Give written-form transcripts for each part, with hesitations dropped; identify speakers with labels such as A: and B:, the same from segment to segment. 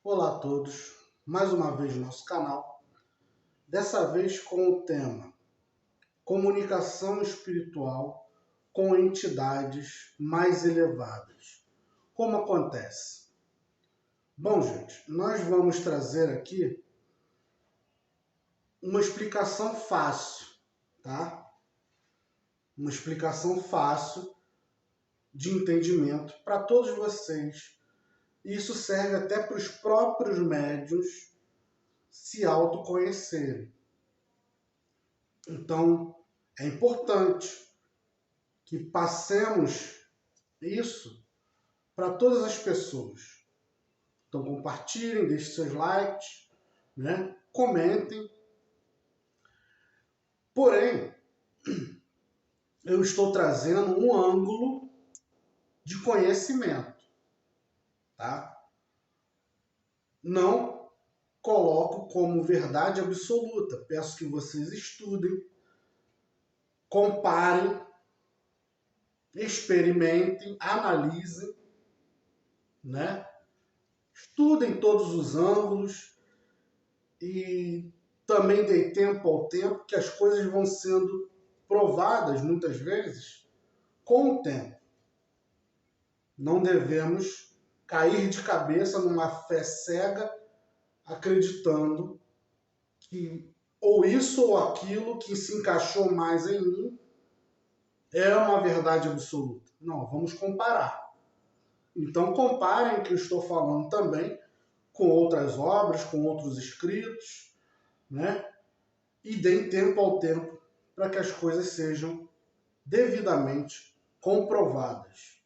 A: Olá a todos, mais uma vez no nosso canal, dessa vez com o tema Comunicação Espiritual com Entidades Mais Elevadas. Como acontece? Bom, gente, nós vamos trazer aqui uma explicação fácil, tá? Uma explicação fácil de entendimento para todos vocês. Isso serve até para os próprios médiuns se autoconhecerem. Então, é importante que passemos isso para todas as pessoas. Então, compartilhem, deixem seus likes, né? Comentem. Porém, eu estou trazendo um ângulo de conhecimento, tá? Não coloco como verdade absoluta. Peço que vocês estudem, comparem, experimentem, analisem, né? Estudem todos os ângulos e também dê tempo ao tempo, que as coisas vão sendo provadas muitas vezes com o tempo. Não devemos cair de cabeça numa fé cega, acreditando que ou isso ou aquilo que se encaixou mais em mim é uma verdade absoluta. Não, vamos comparar. Então comparem o que eu estou falando também com outras obras, com outros escritos, né? E deem tempo ao tempo para que as coisas sejam devidamente comprovadas.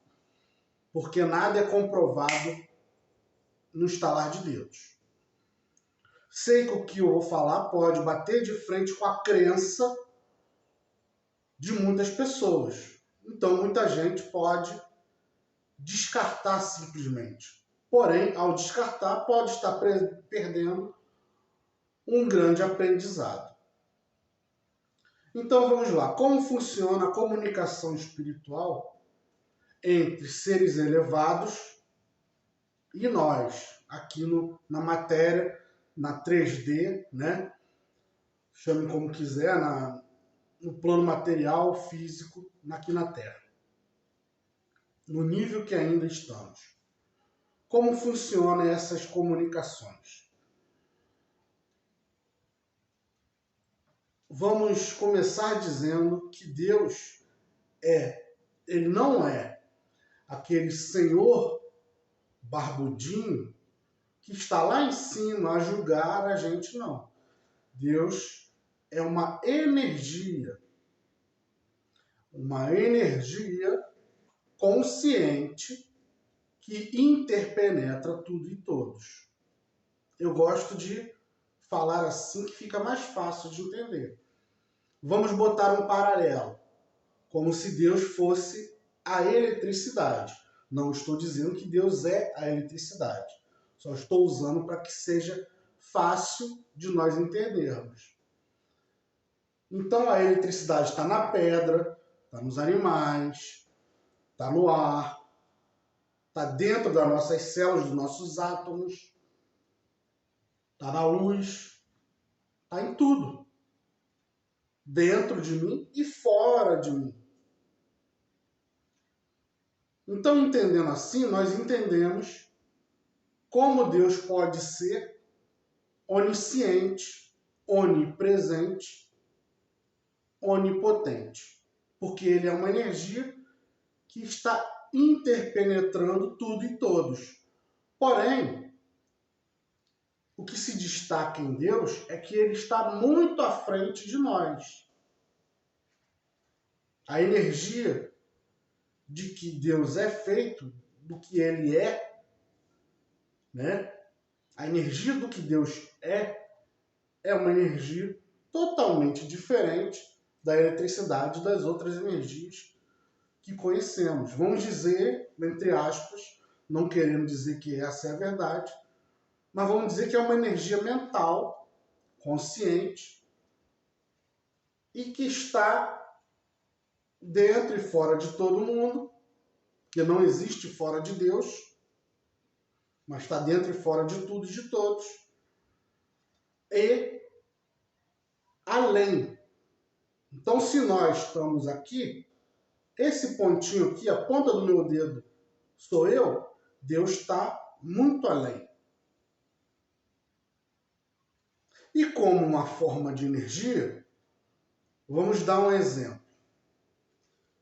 A: Porque nada é comprovado no estalar de dedos. Sei que o que eu vou falar pode bater de frente com a crença de muitas pessoas. Então, muita gente pode descartar simplesmente. Porém, ao descartar, pode estar perdendo um grande aprendizado. Então, vamos lá. Como funciona a comunicação espiritual entre seres elevados e nós, aqui na matéria, na 3D, né? Chame como quiser, no plano material, físico, aqui na Terra. No nível que ainda estamos. Como funcionam essas comunicações? Vamos começar dizendo que Deus ele não é aquele Senhor barbudinho que está lá em cima a julgar a gente, não. Deus é uma energia consciente que interpenetra tudo e todos. Eu gosto de falar assim que fica mais fácil de entender. Vamos botar um paralelo, como se Deus fosse a eletricidade. Não estou dizendo que Deus é a eletricidade. Só estou usando para que seja fácil de nós entendermos. Então a eletricidade está na pedra, está nos animais, está no ar, está dentro das nossas células, dos nossos átomos, está na luz, está em tudo. Dentro de mim e fora de mim. Então, entendendo assim, nós entendemos como Deus pode ser onisciente, onipresente, onipotente. Porque ele é uma energia que está interpenetrando tudo e todos. Porém, o que se destaca em Deus é que ele está muito à frente de nós. A energia de que Deus é feito, do que ele é, né? A energia do que Deus é uma energia totalmente diferente da eletricidade e das outras energias que conhecemos. Vamos dizer, entre aspas, não querendo dizer que essa é a verdade, mas vamos dizer que é uma energia mental, consciente, e que está dentro e fora de todo mundo, que não existe fora de Deus, mas está dentro e fora de tudo e de todos. E além. Então, se nós estamos aqui, esse pontinho aqui, a ponta do meu dedo, sou eu, Deus está muito além. E como uma forma de energia, vamos dar um exemplo.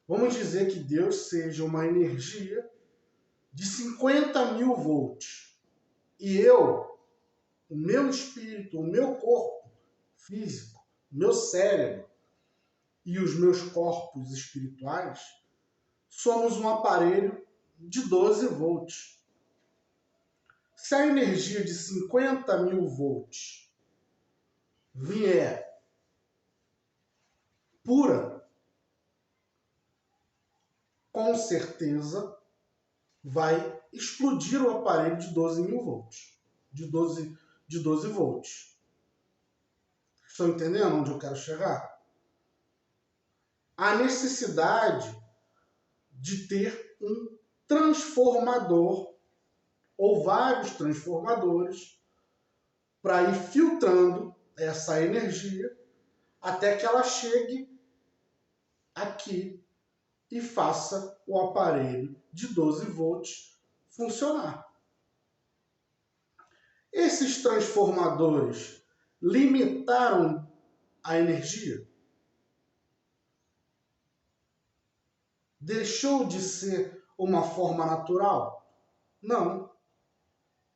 A: Vamos dizer que Deus seja uma energia de 50.000 volts. E eu, o meu espírito, o meu corpo físico, o meu cérebro e os meus corpos espirituais, somos um aparelho de 12 volts. Se a energia de 50.000 volts vier pura, com certeza vai explodir o aparelho de 12.000 volts. De 12 volts. Estão entendendo onde eu quero chegar? A necessidade de ter um transformador ou vários transformadores para ir filtrando essa energia até que ela chegue aqui e faça o aparelho de 12 volts funcionar. Esses transformadores limitaram a energia? Deixou de ser uma forma natural? Não.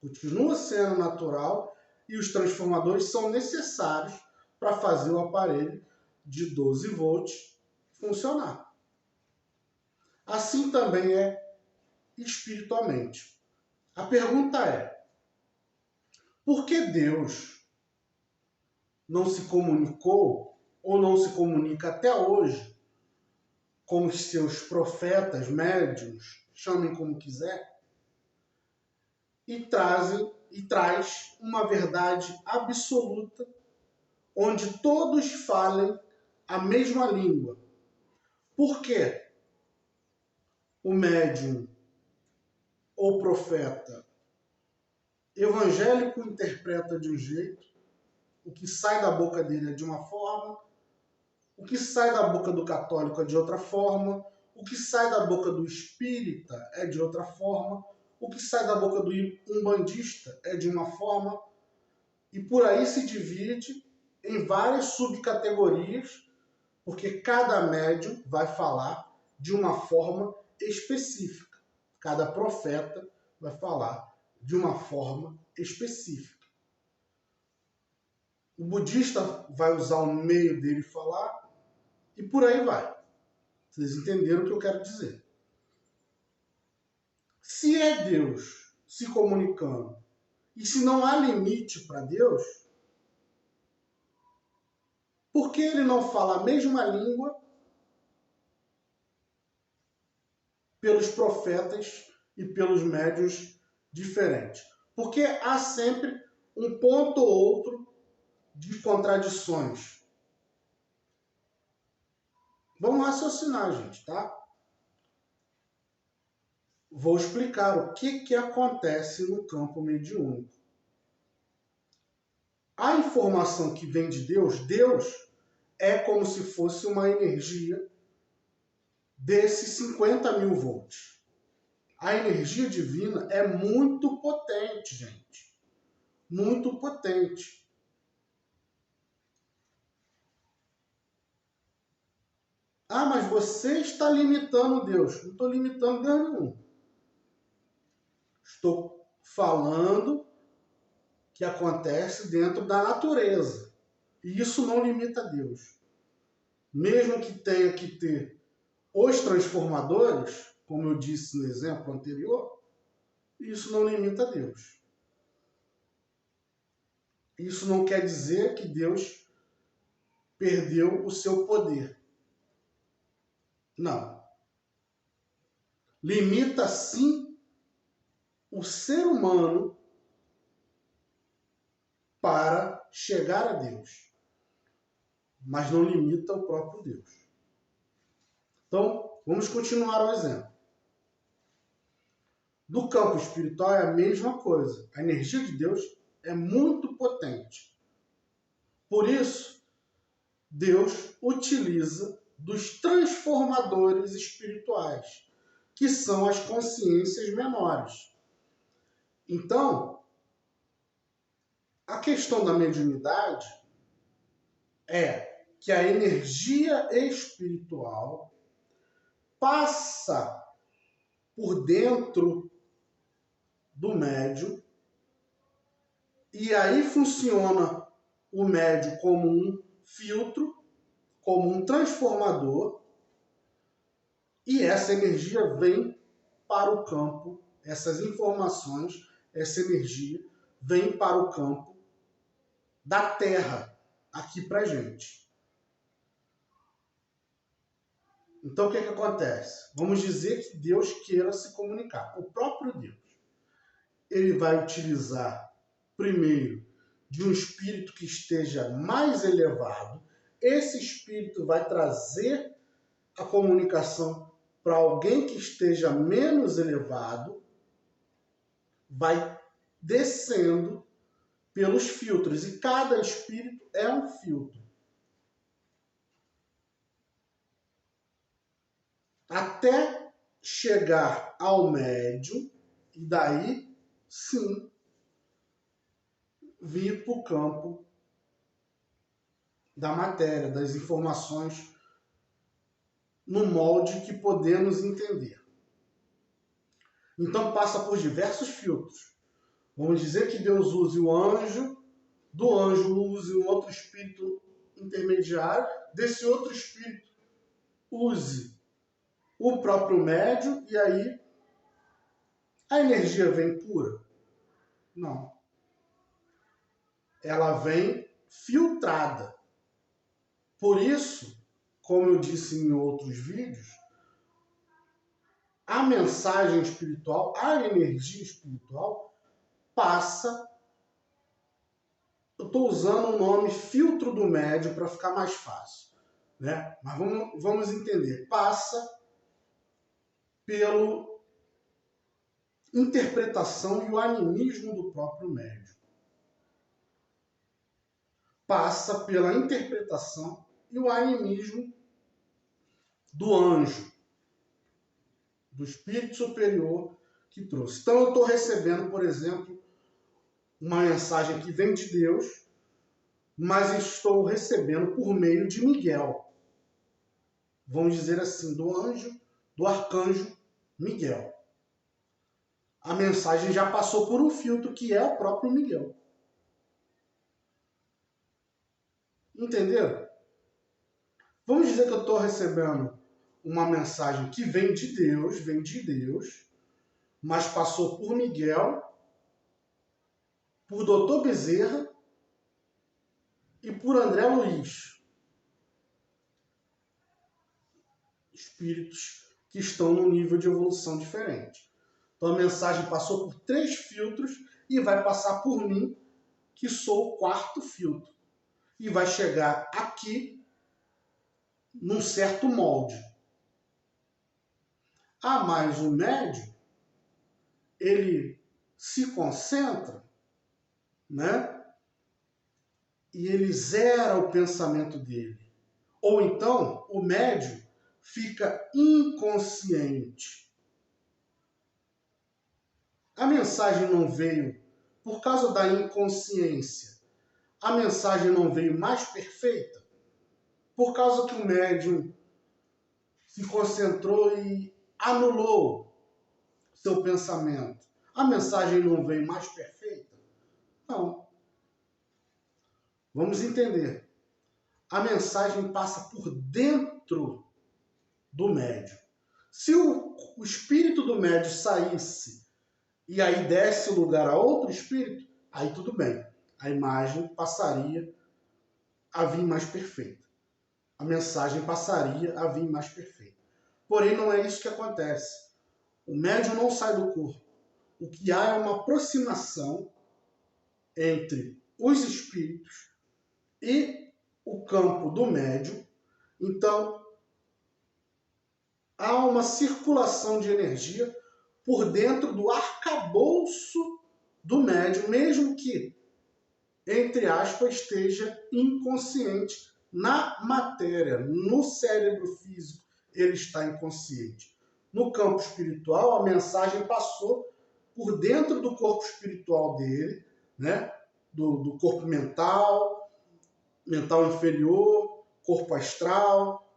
A: Continua sendo natural e os transformadores são necessários para fazer o aparelho de 12 volts funcionar. Assim também é espiritualmente. A pergunta é: por que Deus não se comunicou ou não se comunica até hoje com os seus profetas, médiuns, chamem como quiser, e traz uma verdade absoluta onde todos falem a mesma língua? Por quê? O médium ou profeta evangélico interpreta de um jeito, o que sai da boca dele é de uma forma, o que sai da boca do católico é de outra forma, o que sai da boca do espírita é de outra forma, o que sai da boca do umbandista é de uma forma, e por aí se divide em várias subcategorias, porque cada médium vai falar de uma forma específica. Cada profeta vai falar de uma forma específica. O budista vai usar o meio dele falar e por aí vai. Vocês entenderam o que eu quero dizer. Se é Deus se comunicando e se não há limite para Deus, por que ele não fala a mesma língua pelos profetas e pelos médiuns diferentes? Porque há sempre um ponto ou outro de contradições. Vamos raciocinar, gente, tá? Vou explicar o que acontece no campo mediúnico. A informação que vem de Deus, Deus é como se fosse uma energia desses 50.000 volts. A energia divina é muito potente, gente. Muito potente. Ah, mas você está limitando Deus. Não estou limitando Deus nenhum. Estou falando que acontece dentro da natureza. E isso não limita Deus. Mesmo que tenha que ter os transformadores, como eu disse no exemplo anterior, isso não limita Deus. Isso não quer dizer que Deus perdeu o seu poder. Não. Limita sim o ser humano para chegar a Deus, mas não limita o próprio Deus. Então, vamos continuar o exemplo. do campo espiritual é a mesma coisa. A energia de Deus é muito potente. Por isso, Deus utiliza dos transformadores espirituais, que são as consciências menores. Então, a questão da mediunidade é que a energia espiritual passa por dentro do médium e aí funciona o médium como um filtro, como um transformador, e essa energia vem para o campo, essas informações, essa energia vem para o campo da Terra, aqui para gente. Então, o que acontece? Vamos dizer que Deus queira se comunicar. O próprio Deus, ele vai utilizar, primeiro, de um espírito que esteja mais elevado. Esse espírito vai trazer a comunicação para alguém que esteja menos elevado, vai descendo pelos filtros. E cada espírito é um filtro. Até chegar ao médium, e daí, sim, vir para o campo da matéria, das informações, no molde que podemos entender. Então passa por diversos filtros. Vamos dizer que Deus use o anjo, do anjo use um outro espírito intermediário, desse outro espírito use o próprio médium, e aí a energia vem pura? Não. Ela vem filtrada. Por isso, como eu disse em outros vídeos, a mensagem espiritual, a energia espiritual passa. Eu estou usando o nome filtro do médium para ficar mais fácil, né? Mas vamos entender. Passa pela interpretação e o animismo do próprio médium. Passa pela interpretação e o animismo do anjo, do espírito superior que trouxe. Então eu estou recebendo, por exemplo, uma mensagem que vem de Deus, mas estou recebendo por meio de Miguel. Vamos dizer assim, do anjo, do arcanjo Miguel. A mensagem já passou por um filtro que é o próprio Miguel. Entenderam? Vamos dizer que eu estou recebendo uma mensagem que vem de Deus, mas passou por Miguel, por Dr. Bezerra e por André Luiz. Espíritos que estão num nível de evolução diferente. Então a mensagem passou por 3 filtros e vai passar por mim, que sou o 4º filtro. E vai chegar aqui num certo molde. Mas o médium, ele se concentra, né? E ele zera o pensamento dele. Ou então, o médium fica inconsciente. A mensagem não veio por causa da inconsciência. A mensagem não veio mais perfeita por causa que o médium se concentrou e anulou seu pensamento. A mensagem não veio mais perfeita? Não. Vamos entender. A mensagem passa por dentro do médium. Se o espírito do médium saísse e aí desse lugar a outro espírito, aí tudo bem. A imagem passaria a vir mais perfeita. A mensagem passaria a vir mais perfeita. Porém, não é isso que acontece. O médium não sai do corpo. O que há é uma aproximação entre os espíritos e o campo do médium. Então, há uma circulação de energia por dentro do arcabouço do médium, mesmo que, entre aspas, esteja inconsciente na matéria, no cérebro físico, ele está inconsciente. No campo espiritual, a mensagem passou por dentro do corpo espiritual dele, né? do corpo mental, mental inferior, corpo astral,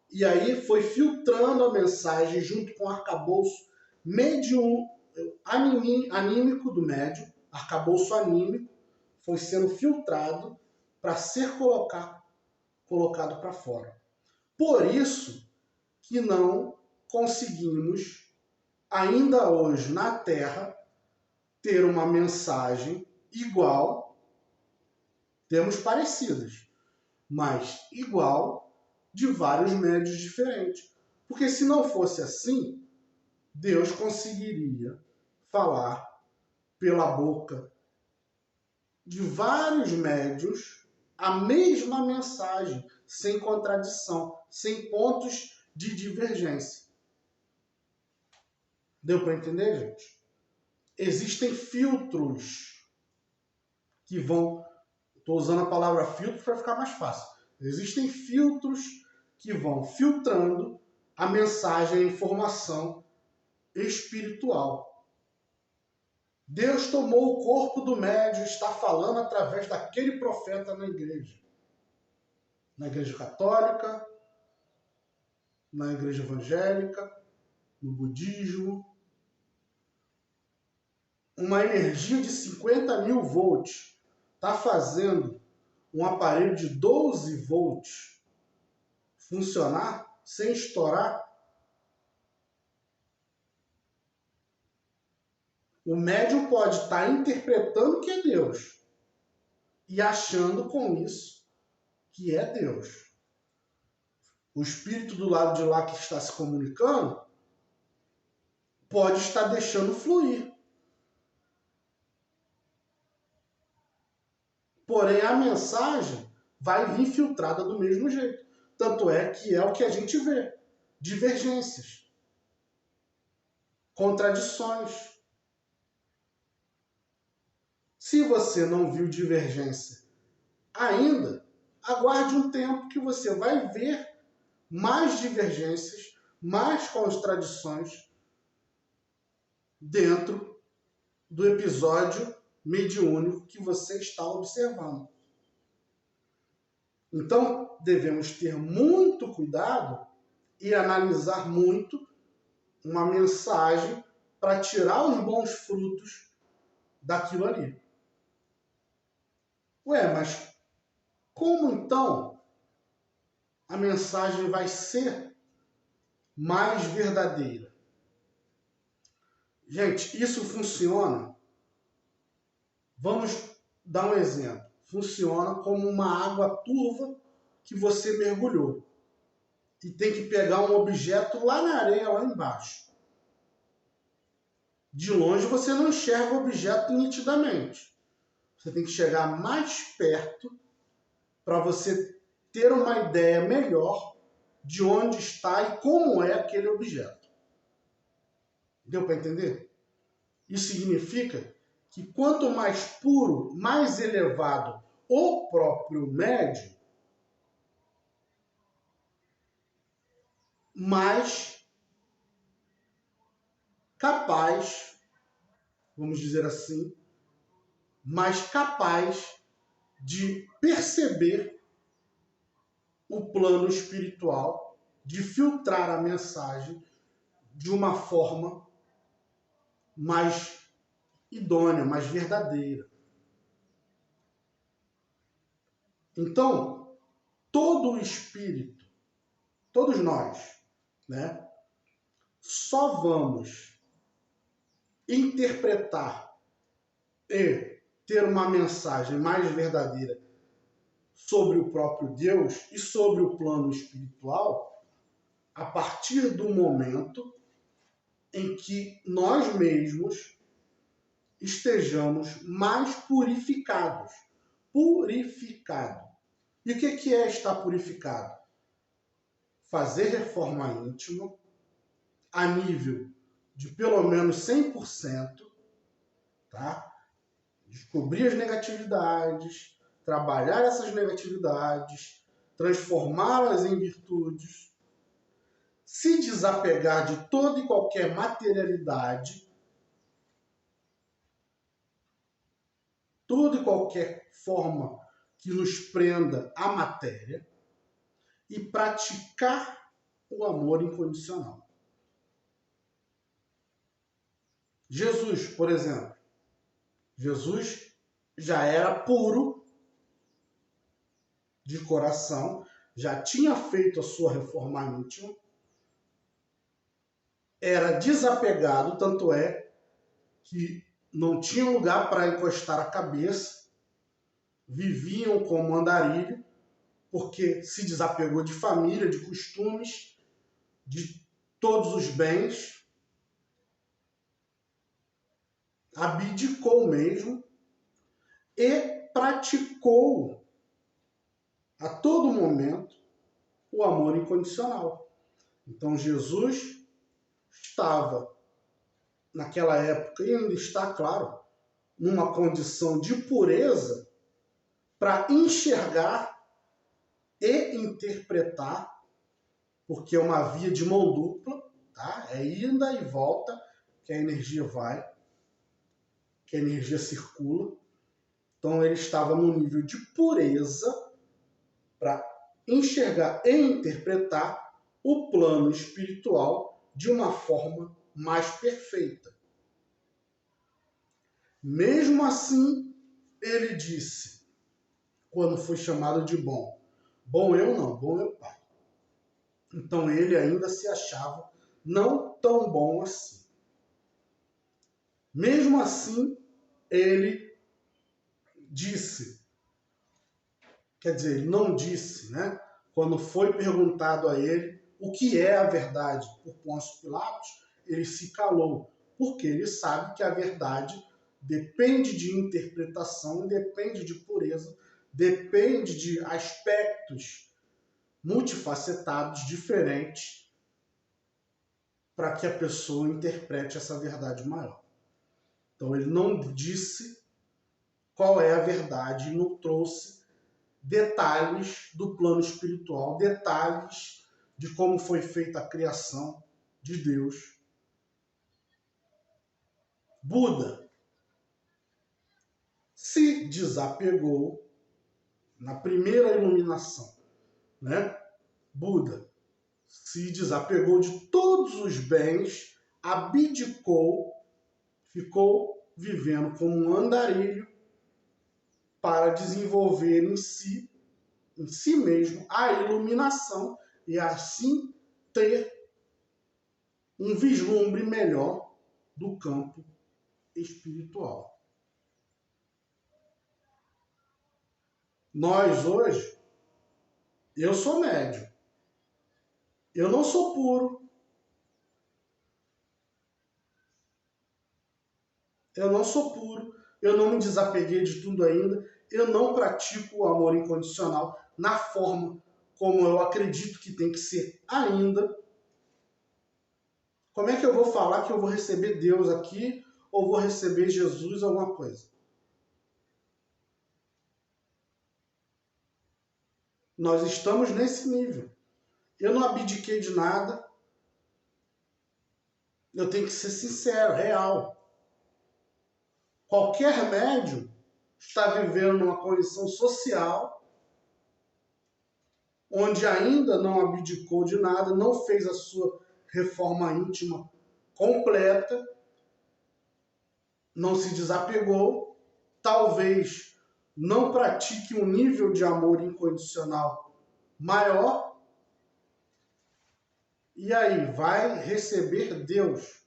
A: e aí foi filtrando a mensagem junto com o arcabouço anímico do médium, arcabouço anímico, foi sendo filtrado para ser colocado para fora. Por isso que não conseguimos, ainda hoje na Terra, ter uma mensagem igual, temos parecidas, mas igual de vários médios diferentes. Porque se não fosse assim, Deus conseguiria falar pela boca de vários médios a mesma mensagem, sem contradição, sem pontos de divergência. Deu para entender, gente? Existem filtros que vão... Estou usando a palavra filtro para ficar mais fácil. Existem filtros que vão filtrando a mensagem, a informação espiritual. Deus tomou o corpo do médium e está falando através daquele profeta na igreja. Na igreja católica, na igreja evangélica, no budismo. Uma energia de 50 mil volts está fazendo um aparelho de 12 volts funcionar sem estourar. O médium pode estar interpretando que é Deus e achando com isso que é Deus. O espírito do lado de lá que está se comunicando pode estar deixando fluir. Porém, a mensagem vai vir filtrada do mesmo jeito. Tanto é que é o que a gente vê. Divergências. Contradições. Se você não viu divergência ainda, aguarde um tempo que você vai ver mais divergências, mais contradições dentro do episódio mediúnico que você está observando. Então, devemos ter muito cuidado e analisar muito uma mensagem para tirar os bons frutos daquilo ali. Ué, mas como então a mensagem vai ser mais verdadeira? Gente, isso funciona. Vamos dar um exemplo. Funciona como uma água turva que você mergulhou e tem que pegar um objeto lá na areia, lá embaixo. De longe você não enxerga o objeto nitidamente. Você tem que chegar mais perto para você ter uma ideia melhor de onde está e como é aquele objeto. Deu para entender? Isso significa que quanto mais puro, mais elevado o próprio médium, mais capaz, vamos dizer assim, mais capaz de perceber o plano espiritual, de filtrar a mensagem de uma forma mais idônea, mais verdadeira. Então, todo o espírito, todos nós, né, só vamos interpretar e ter uma mensagem mais verdadeira sobre o próprio Deus e sobre o plano espiritual a partir do momento em que nós mesmos estejamos mais purificados. Purificado. E o que é estar purificado? Fazer reforma íntima a nível de pelo menos 100%, tá? Descobrir as negatividades, trabalhar essas negatividades, transformá-las em virtudes, se desapegar de toda e qualquer materialidade, toda e qualquer forma que nos prenda à matéria e praticar o amor incondicional. Jesus, por exemplo, Jesus já era puro de coração, já tinha feito a sua reforma íntima, era desapegado, tanto é que não tinha lugar para encostar a cabeça, viviam como andarilho, porque se desapegou de família, de costumes, de todos os bens, abdicou mesmo e praticou a todo momento o amor incondicional. Então Jesus estava, naquela época, e ainda está, claro, numa condição de pureza para enxergar e interpretar, porque é uma via de mão dupla, tá? É ida e volta que a energia vai, que a energia circula. Então ele estava num nível de pureza para enxergar e interpretar o plano espiritual de uma forma mais perfeita. Mesmo assim, ele disse, quando foi chamado de bom, bom eu não, bom é o Pai. Então ele ainda se achava não tão bom assim. Mesmo assim, ele disse, quer dizer, ele não disse, né? Quando foi perguntado a ele o que é a verdade por Pôncio Pilatos, ele se calou, porque ele sabe que a verdade depende de interpretação, depende de pureza, depende de aspectos multifacetados, diferentes, para que a pessoa interprete essa verdade maior. Então ele não disse qual é a verdade e não trouxe detalhes do plano espiritual, detalhes de como foi feita a criação de Deus. Buda se desapegou na primeira iluminação, né? Buda se desapegou de todos os bens, abdicou, ficou vivendo como um andarilho para desenvolver em si mesmo, a iluminação e assim ter um vislumbre melhor do campo espiritual. Nós hoje, eu sou médium, eu não sou puro, eu não me desapeguei de tudo ainda, eu não pratico o amor incondicional na forma como eu acredito que tem que ser ainda. Como é que eu vou falar que eu vou receber Deus aqui ou vou receber Jesus, alguma coisa? Nós estamos nesse nível. Eu não abdiquei de nada. Eu tenho que ser sincero, real. Qualquer médium está vivendo numa condição social onde ainda não abdicou de nada, não fez a sua reforma íntima completa, não se desapegou, talvez não pratique um nível de amor incondicional maior, e aí vai receber Deus.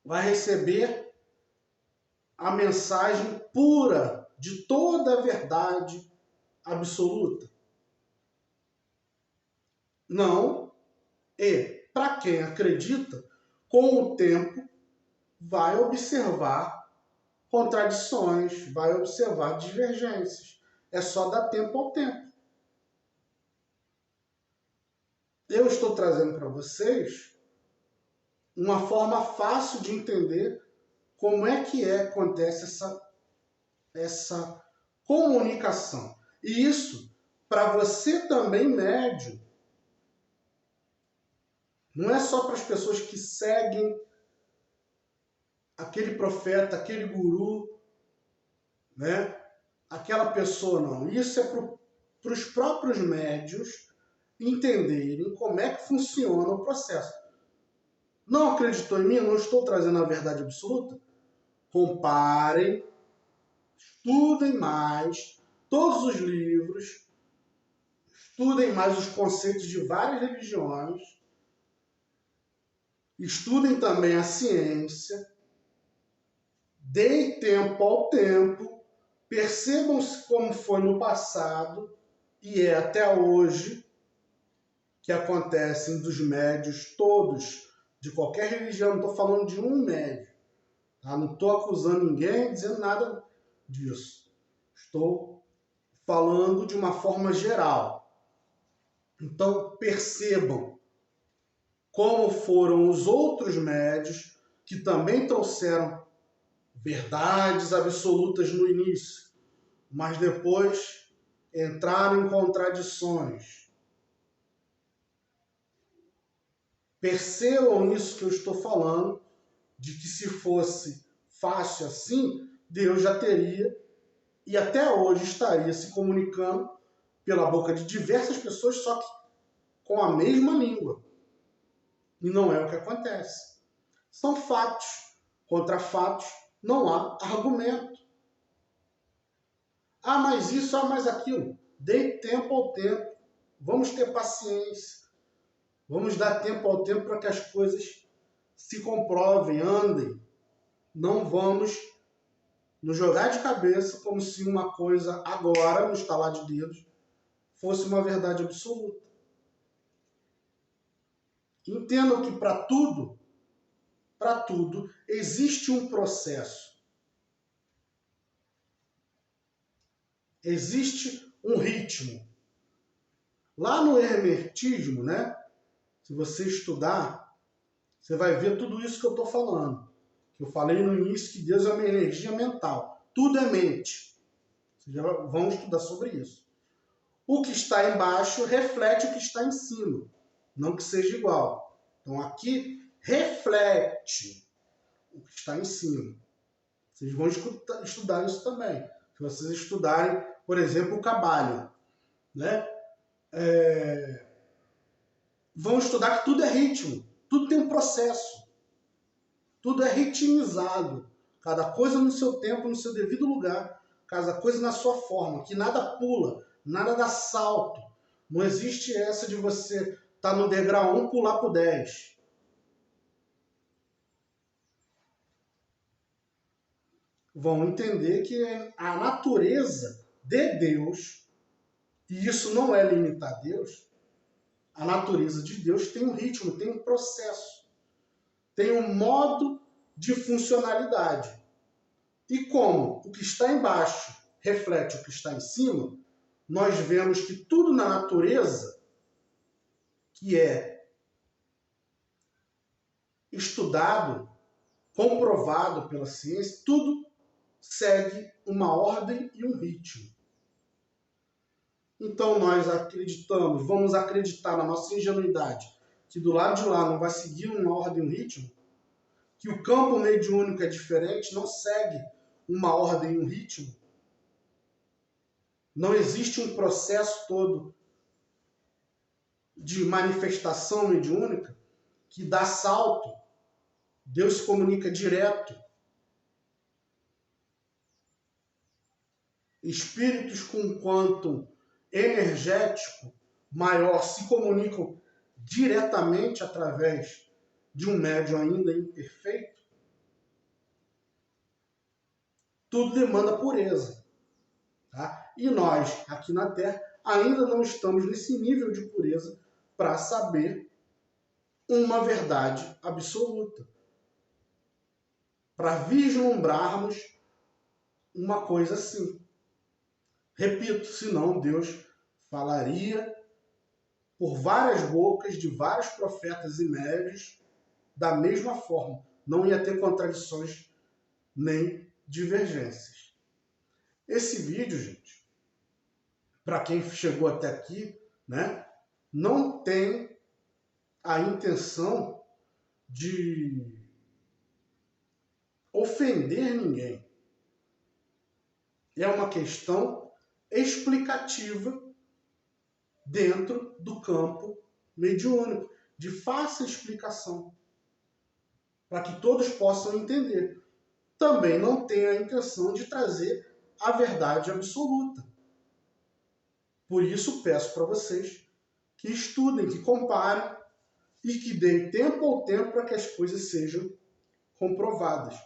A: Vai receber a mensagem pura de toda a verdade absoluta. Não. E, para quem acredita, com o tempo vai observar contradições, vai observar divergências. É só dar tempo ao tempo. eu estou trazendo para vocês uma forma fácil de entender como é que acontece essa comunicação. E isso, para você também médium, não é só para as pessoas que seguem aquele profeta, aquele guru, né? Aquela pessoa, não. Isso é para os próprios médios entenderem como é que funciona o processo. Não acreditou em mim? Não estou trazendo a verdade absoluta? Comparem, estudem mais todos os livros, estudem mais os conceitos de várias religiões, estudem também a ciência, deem tempo ao tempo, percebam-se como foi no passado e é até hoje que acontecem dos médios todos, de qualquer religião. Não estou falando de um médio, tá? Não estou acusando ninguém, dizendo nada disso. Estou falando de uma forma geral. Então percebam como foram os outros médios que também trouxeram verdades absolutas no início, mas depois entraram em contradições. Percebam isso que eu estou falando, de que se fosse fácil assim, Deus já teria e até hoje estaria se comunicando pela boca de diversas pessoas, só que com a mesma língua. E não é o que acontece. São fatos. Contra fatos não há argumento. Ah, mas isso, ah, mas aquilo. Dê tempo ao tempo. Vamos ter paciência. Vamos dar tempo ao tempo para que as coisas se comprovem, andem. Não vamos nos jogar de cabeça como se uma coisa agora, no estalar de dedos, fosse uma verdade absoluta. Entendam que para tudo, existe um processo. Existe um ritmo. Lá no hermetismo, né? Se você estudar, você vai ver tudo isso que eu estou falando. Que eu falei no início que Deus é uma energia mental. Tudo é mente. Vocês já vão estudar sobre isso. O que está embaixo reflete o que está em cima. Não que seja igual. Então aqui reflete o que está em cima. Vocês vão estudar isso também. Se vocês estudarem, por exemplo, o Cabala, né? Vão estudar que tudo é ritmo, tudo tem um processo, tudo é ritmizado, cada coisa no seu tempo, no seu devido lugar, cada coisa na sua forma, que nada pula, nada dá salto. Não existe essa de você estar no degrau 1 pular para o 10. Vão entender que a natureza de Deus, e isso não é limitar a Deus, a natureza de Deus tem um ritmo, tem um processo, tem um modo de funcionalidade. E como o que está embaixo reflete o que está em cima, nós vemos que tudo na natureza, que é estudado, comprovado pela ciência, tudo segue uma ordem e um ritmo. Então nós acreditamos, vamos acreditar na nossa ingenuidade, que do lado de lá não vai seguir uma ordem e um ritmo, que o campo mediúnico é diferente, não segue uma ordem e um ritmo. Não existe um processo todo de manifestação mediúnica que dá salto. Deus se comunica direto. Espíritos com quantum energético maior se comunicam diretamente através de um médium ainda imperfeito. Tudo demanda pureza. Tá? E nós, aqui na Terra, ainda não estamos nesse nível de pureza para saber uma verdade absoluta. Para vislumbrarmos uma coisa assim. Repito, senão Deus falaria por várias bocas de vários profetas e médios da mesma forma. Não ia ter contradições nem divergências. Esse vídeo, gente, para quem chegou até aqui, né, não tem a intenção de ofender ninguém. É uma questão explicativa dentro do campo mediúnico, de fácil explicação, para que todos possam entender. Também não tem a intenção de trazer a verdade absoluta. Por isso peço para vocês que estudem, que comparem e que deem tempo ao tempo para que as coisas sejam comprovadas.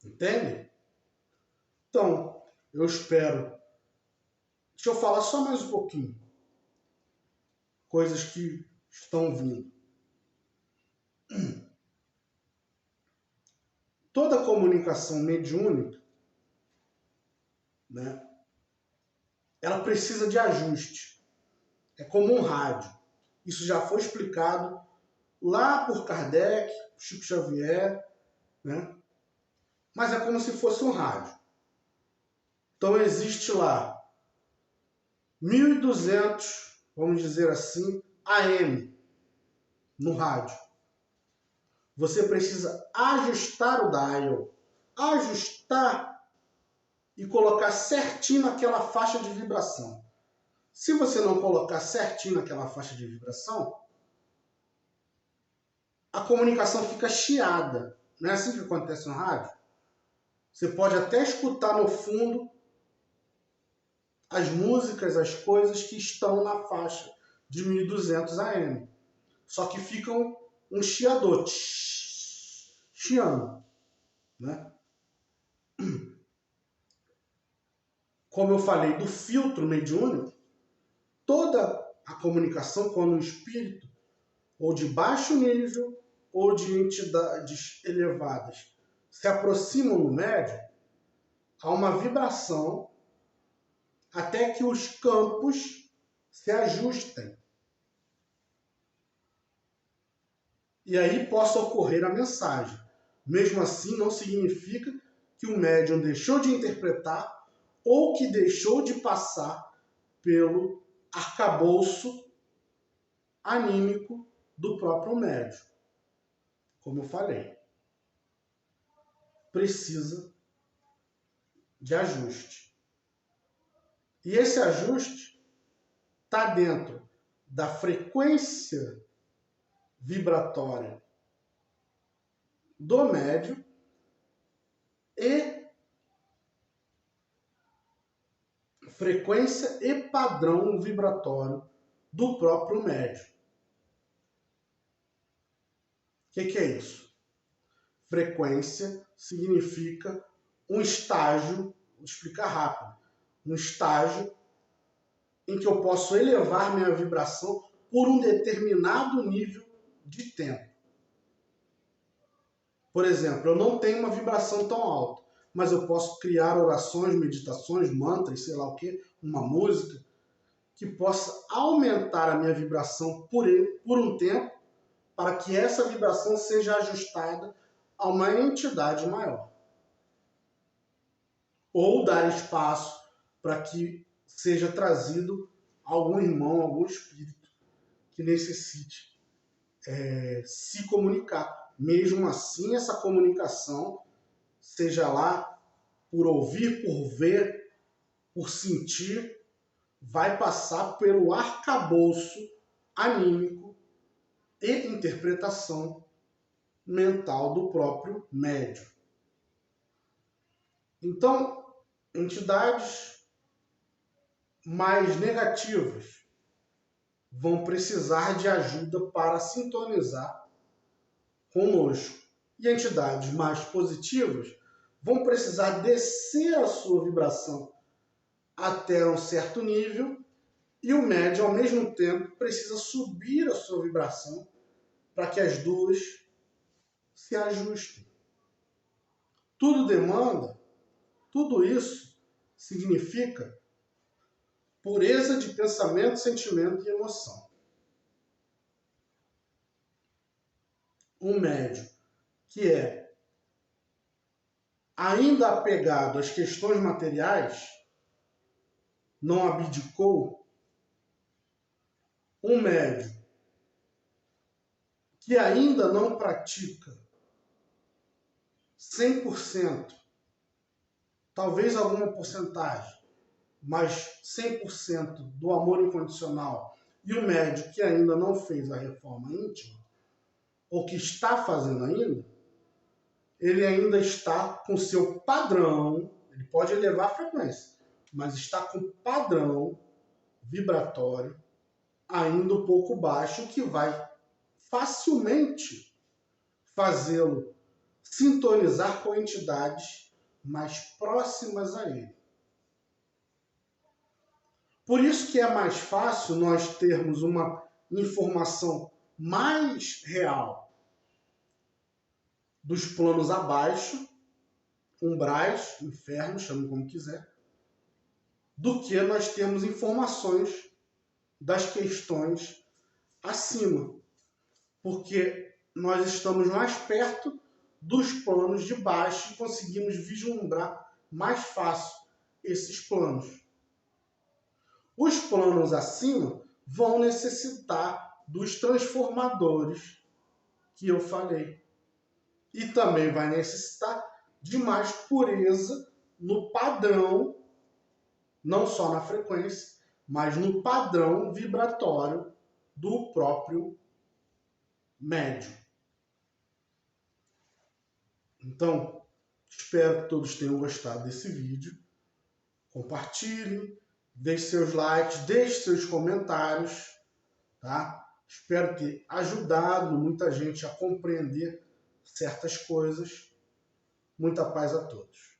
A: Entende? Então, eu espero. Deixa eu falar só mais um pouquinho. Coisas que estão vindo. Toda comunicação mediúnica, né, ela precisa de ajuste. É como um rádio. Isso já foi explicado lá por Kardec, Chico Xavier, né? Mas é como se fosse um rádio. Então existe lá 1.200, vamos dizer assim, AM no rádio. Você precisa ajustar o dial, ajustar e colocar certinho naquela faixa de vibração. Se você não colocar certinho naquela faixa de vibração, a comunicação fica chiada. Não é assim que acontece no rádio? Você pode até escutar no fundo as músicas, as coisas que estão na faixa de 1.200 AM. Só que ficam um chiador, chiando, né? Como eu falei do filtro mediúnico, toda a comunicação, quando o espírito, ou de baixo nível, ou de entidades elevadas, se aproximam do médium, há uma vibração até que os campos se ajustem. E aí possa ocorrer a mensagem. Mesmo assim, não significa que o médium deixou de interpretar ou que deixou de passar pelo arcabouço anímico do próprio médium. Como eu falei, precisa de ajuste. E esse ajuste está dentro da frequência vibratória do médium e frequência e padrão vibratório do próprio médium. O que é isso? Frequência significa um estágio, vou explicar rápido, um estágio em que eu posso elevar minha vibração por um determinado nível de tempo. Por exemplo, eu não tenho uma vibração tão alta, mas eu posso criar orações, meditações, mantras, sei lá o que, uma música, que possa aumentar a minha vibração por um tempo, para que essa vibração seja ajustada a uma entidade maior. Ou dar espaço para que seja trazido algum irmão, algum espírito que necessite se comunicar. Mesmo assim, essa comunicação, seja lá por ouvir, por ver, por sentir, vai passar pelo arcabouço anímico e interpretação mental do próprio médium. Então, entidades mais negativas vão precisar de ajuda para sintonizar conosco. E entidades mais positivas vão precisar descer a sua vibração até um certo nível e o médium, ao mesmo tempo, precisa subir a sua vibração para que as duas se ajustem. Tudo isso significa pureza de pensamento, sentimento e emoção. Um médio que é ainda apegado às questões materiais, não abdicou. Um médio que ainda não pratica 100%, talvez alguma porcentagem, mas 100% do amor incondicional, e o médio que ainda não fez a reforma íntima, ou que está fazendo ainda, ele ainda está com seu padrão, ele pode elevar a frequência, mas está com padrão vibratório ainda um pouco baixo, que vai facilmente fazê-lo sintonizar com entidades mais próximas a ele. Por isso que é mais fácil nós termos uma informação mais real dos planos abaixo, umbrais, inferno, chame como quiser, do que nós termos informações das questões acima. Porque nós estamos mais perto dos planos de baixo e conseguimos vislumbrar mais fácil esses planos. Os planos acima vão necessitar dos transformadores que eu falei. E também vai necessitar de mais pureza no padrão, não só na frequência, mas no padrão vibratório do próprio médium. Então, espero que todos tenham gostado desse vídeo. Compartilhem, deixe seus likes, deixe seus comentários, tá? Espero ter ajudado muita gente a compreender certas coisas. Muita paz a todos.